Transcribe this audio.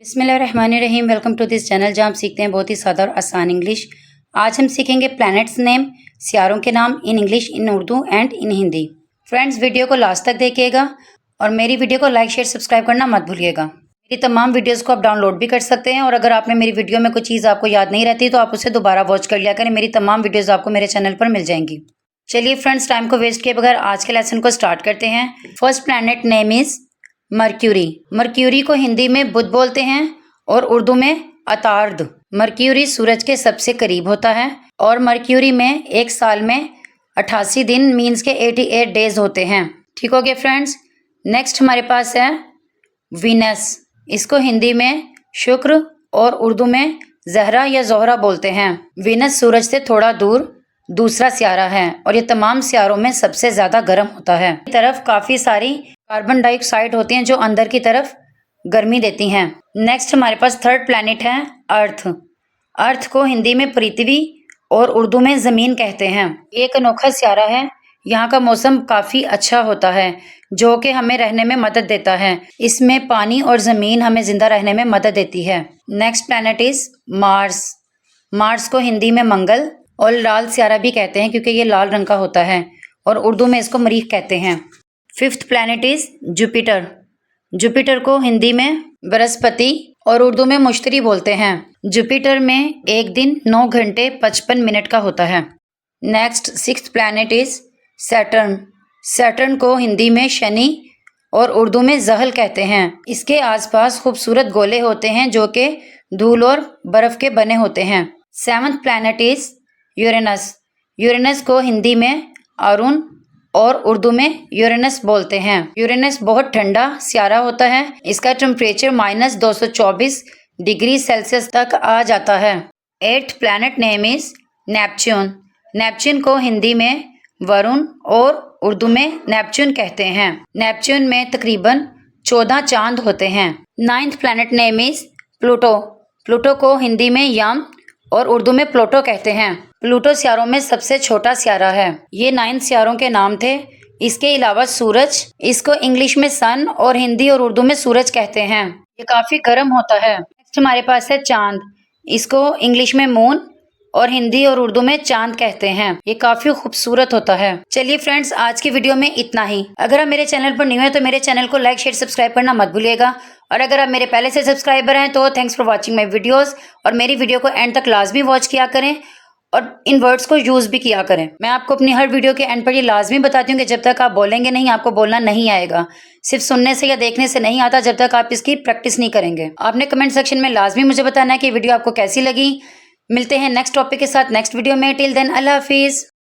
बिस्मिल्लाहिर्रहमानिर्रहीम। Welcome to this channel जहाँ हम सीखते हैं बहुत ही सादा और आसान इंग्लिश। आज हम सीखेंगे प्लैनेट्स नेम, सियारों के नाम in English, in Urdu and in Hindi. Friends, video को लास्ट तक देखिएगा और मेरी वीडियो को लाइक शेयर सब्सक्राइब करना मत भूलिएगा। मेरी तमाम वीडियोज़ को आप डाउनलोड भी कर सकते हैं और अगर आपने मेरी वीडियो में कोई चीज़ आपको याद नहीं रहती तो आप उसे दोबारा वॉच कर लिया करें। मेरी तमाम वीडियोज़ आपको मेरे चैनल पर मिल जाएंगी। चलिए फ्रेंड्स, टाइम को वेस्ट किए बगैर आज के लेसन को स्टार्ट करते हैं। First planet name is mercury. Mercury को हिंदी में बुध बोलते हैं और उर्दू में अतार्द। मर्क्यूरी सूरज के सबसे करीब होता है और मर्क्यूरी में एक साल में 88 दिन मीन्स के 88 डेज होते हैं। ठीक हो गया फ्रेंड्स। नेक्स्ट हमारे पास है वीनस। इसको हिंदी में शुक्र और उर्दू में जहरा या जोहरा बोलते हैं। वीनस सूरज से थोड़ा दूर दूसरा सियारा है और ये तमाम सियारों में सबसे ज़्यादा गर्म होता है। तरफ काफ़ी सारी कार्बन डाइऑक्साइड होती हैं जो अंदर की तरफ गर्मी देती हैं। नेक्स्ट हमारे पास थर्ड प्लैनेट है अर्थ। अर्थ को हिंदी में पृथ्वी और उर्दू में ज़मीन कहते हैं। ये एक अनोखा सियारा है। यहाँ का मौसम काफ़ी अच्छा होता है जो कि हमें रहने में मदद देता है। इसमें पानी और ज़मीन हमें ज़िंदा रहने में मदद देती है। Next planet is Mars. Mars को हिंदी में मंगल और लाल सियारा भी कहते हैं क्योंकि ये लाल रंग का होता है और उर्दू में इसको मरीख कहते हैं। Fifth planet is Jupiter. Jupiter को हिंदी में बृहस्पति और उर्दू में मुश्तरी बोलते हैं। जुपिटर में एक दिन 9 घंटे 55 मिनट का होता है। Next sixth planet is Saturn. Saturn को हिंदी में शनि और उर्दू में जहल कहते हैं। इसके आसपास खूबसूरत गोले होते हैं जो कि धूल और बर्फ़ के बने होते हैं। Seventh planet is Uranus. Uranus को हिंदी में अरुण और उर्दू में यूरेनस बोलते हैं। यूरेनस बहुत ठंडा सियारा होता है। इसका टेम्परेचर -224 डिग्री सेल्सियस तक आ जाता है। Eighth planet name is Neptune. Neptune को हिंदी में वरुण और उर्दू में नेपच्यून कहते हैं। नेपच्यून में तकरीबन 14 चांद होते हैं। Ninth planet name is Pluto. Pluto को हिंदी में यम और उर्दू में प्लूटो कहते हैं। प्लूटो सियारों में सबसे छोटा सियारा है। ये 9 सियारों के नाम थे। इसके अलावा सूरज, इसको इंग्लिश में सन और हिंदी और उर्दू में सूरज कहते हैं। ये काफ़ी गर्म होता है। नेक्स्ट हमारे पास है चांद। इसको इंग्लिश में मून और हिंदी और उर्दू में चांद कहते हैं। ये काफ़ी खूबसूरत होता है। चलिए फ्रेंड्स, आज की वीडियो में इतना ही। अगर आप मेरे चैनल पर न्यू हैं तो मेरे चैनल को लाइक शेयर सब्सक्राइब करना मत भूलिएगा और अगर आप मेरे पहले से सब्सक्राइबर हैं तो thanks for watching my videos और मेरी वीडियो को एंड तक लाजमी वॉच किया करें और इन वर्ड्स को यूज़ भी किया करें। मैं आपको अपनी हर वीडियो के एंड पर ये लाजमी बताती हूँ कि जब तक आप बोलेंगे नहीं आपको बोलना नहीं आएगा। सिर्फ सुनने से या देखने से नहीं आता जब तक आप इसकी प्रैक्टिस नहीं करेंगे। आपने कमेंट सेक्शन में लाजमी मुझे बताना है कि वीडियो आपको कैसी लगी। मिलते हैं नेक्स्ट टॉपिक के साथ नेक्स्ट वीडियो में। टिल देन अल्लाह हाफिज़।